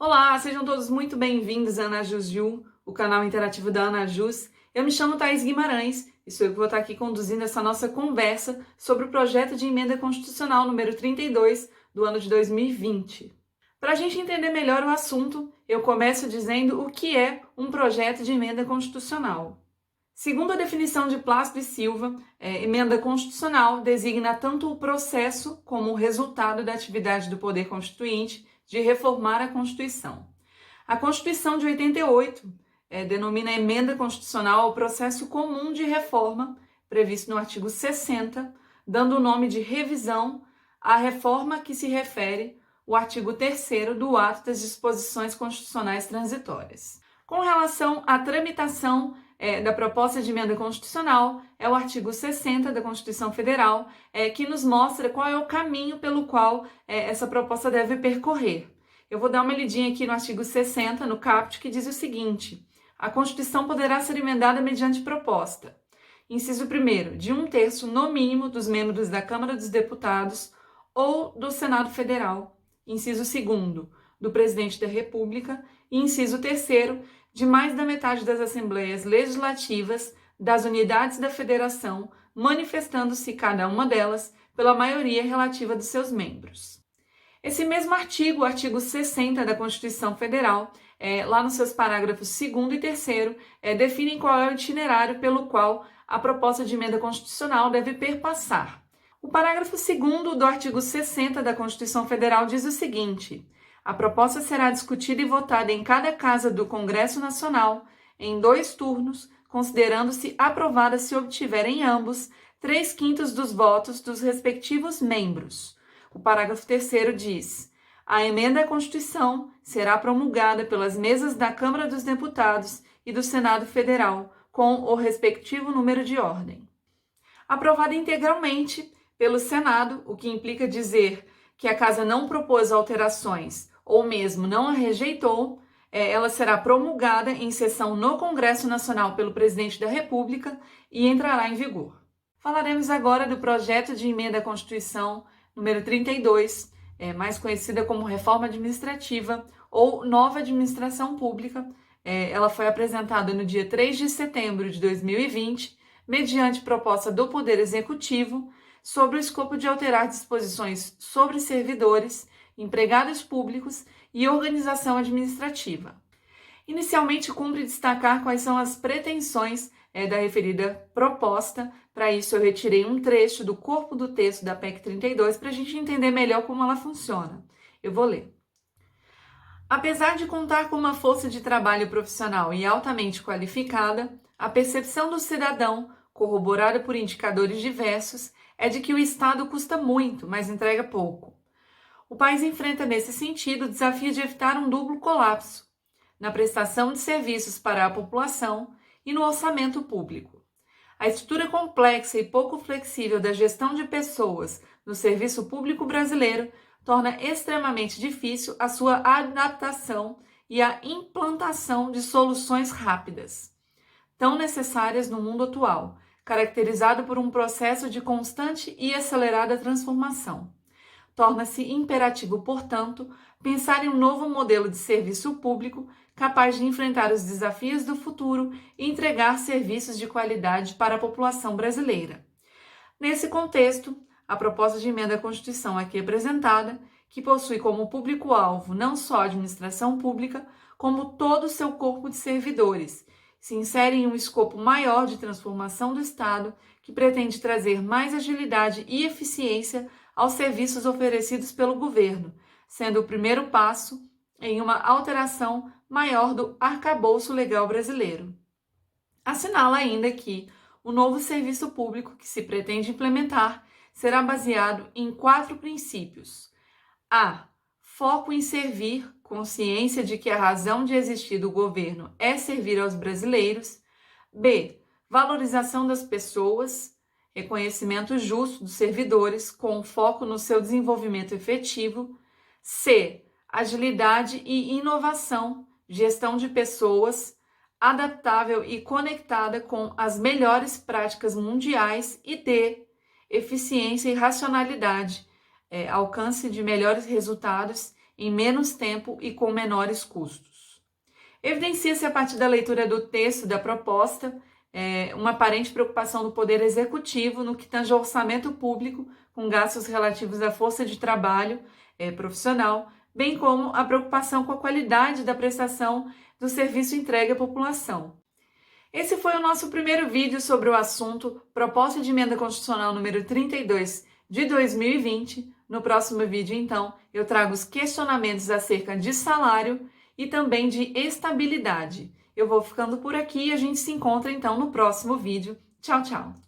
Olá, sejam todos muito bem-vindos a Ana Jus Ju, o canal interativo da Ana Jus. Eu me chamo Thaís Guimarães e sou eu que vou estar aqui conduzindo essa nossa conversa sobre o projeto de emenda constitucional número 32 do ano de 2020. Para a gente entender melhor o assunto, eu começo dizendo o que é um projeto de emenda constitucional. Segundo a definição de Plácido e Silva, emenda constitucional designa tanto o processo como o resultado da atividade do Poder Constituinte de reformar a Constituição. A Constituição de 88 denomina emenda constitucional ao processo comum de reforma previsto no artigo 60, dando o nome de revisão à reforma que se refere o artigo 3º do ato das disposições constitucionais transitórias. Com relação à tramitação da proposta de emenda constitucional, é o artigo 60 da Constituição Federal que nos mostra qual é o caminho pelo qual essa proposta deve percorrer. Eu vou dar uma lidinha aqui no artigo 60, no caput, que diz o seguinte: a Constituição poderá ser emendada mediante proposta. Inciso 1º, de 1/3 no mínimo dos membros da Câmara dos Deputados ou do Senado Federal. Inciso 2º, do Presidente da República. E inciso 3º, de mais da metade das assembleias legislativas das unidades da federação, manifestando-se cada uma delas pela maioria relativa dos seus membros. Esse mesmo artigo, o artigo 60 da Constituição Federal, lá nos seus parágrafos 2º e 3º, definem qual é o itinerário pelo qual a proposta de emenda constitucional deve perpassar. O parágrafo 2º do artigo 60 da Constituição Federal diz o seguinte: a proposta será discutida e votada em cada casa do Congresso Nacional em 2 turnos, considerando-se aprovada se obtiver em ambos 3/5 dos votos dos respectivos membros. O parágrafo 3º diz: a emenda à Constituição será promulgada pelas mesas da Câmara dos Deputados e do Senado Federal, com o respectivo número de ordem. Aprovada integralmente pelo Senado, o que implica dizer que a Casa não propôs alterações ou mesmo não a rejeitou, ela será promulgada em sessão no Congresso Nacional pelo Presidente da República e entrará em vigor. Falaremos agora do projeto de emenda à Constituição número 32, mais conhecida como Reforma Administrativa ou Nova Administração Pública. Ela foi apresentada no dia 3 de setembro de 2020, mediante proposta do Poder Executivo, sobre o escopo de alterar disposições sobre servidores, empregados públicos e organização administrativa. Inicialmente, cumpre destacar quais são as pretensões da referida proposta. Para isso, eu retirei um trecho do corpo do texto da PEC 32 para a gente entender melhor como ela funciona. Eu vou ler. Apesar de contar com uma força de trabalho profissional e altamente qualificada, a percepção do cidadão, corroborada por indicadores diversos, é de que o Estado custa muito, mas entrega pouco. O país enfrenta, nesse sentido, o desafio de evitar um duplo colapso na prestação de serviços para a população e no orçamento público. A estrutura complexa e pouco flexível da gestão de pessoas no serviço público brasileiro torna extremamente difícil a sua adaptação e a implantação de soluções rápidas, tão necessárias no mundo atual, caracterizado por um processo de constante e acelerada transformação. Torna-se imperativo, portanto, pensar em um novo modelo de serviço público capaz de enfrentar os desafios do futuro e entregar serviços de qualidade para a população brasileira. Nesse contexto, a proposta de emenda à Constituição aqui apresentada, que possui como público-alvo não só a administração pública, como todo o seu corpo de servidores, se insere em um escopo maior de transformação do Estado, que pretende trazer mais agilidade e eficiência aos serviços oferecidos pelo governo, sendo o primeiro passo em uma alteração maior do arcabouço legal brasileiro. Assinala ainda que o novo serviço público que se pretende implementar será baseado em 4 princípios. A. Foco em servir, consciência de que a razão de existir do governo é servir aos brasileiros. B. Valorização das pessoas, reconhecimento justo dos servidores, com foco no seu desenvolvimento efetivo. C. Agilidade e inovação, gestão de pessoas, adaptável e conectada com as melhores práticas mundiais. E D. Eficiência e racionalidade, alcance de melhores resultados em menos tempo e com menores custos. Evidencia-se a partir da leitura do texto da proposta uma aparente preocupação do Poder Executivo no que tange ao orçamento público, com gastos relativos à força de trabalho profissional, bem como a preocupação com a qualidade da prestação do serviço entregue à população. Esse foi o nosso primeiro vídeo sobre o assunto Proposta de Emenda Constitucional número 32 de 2020. No próximo vídeo, então, eu trago os questionamentos acerca de salário e também de estabilidade. Eu vou ficando por aqui e a gente se encontra, então, no próximo vídeo. Tchau, tchau!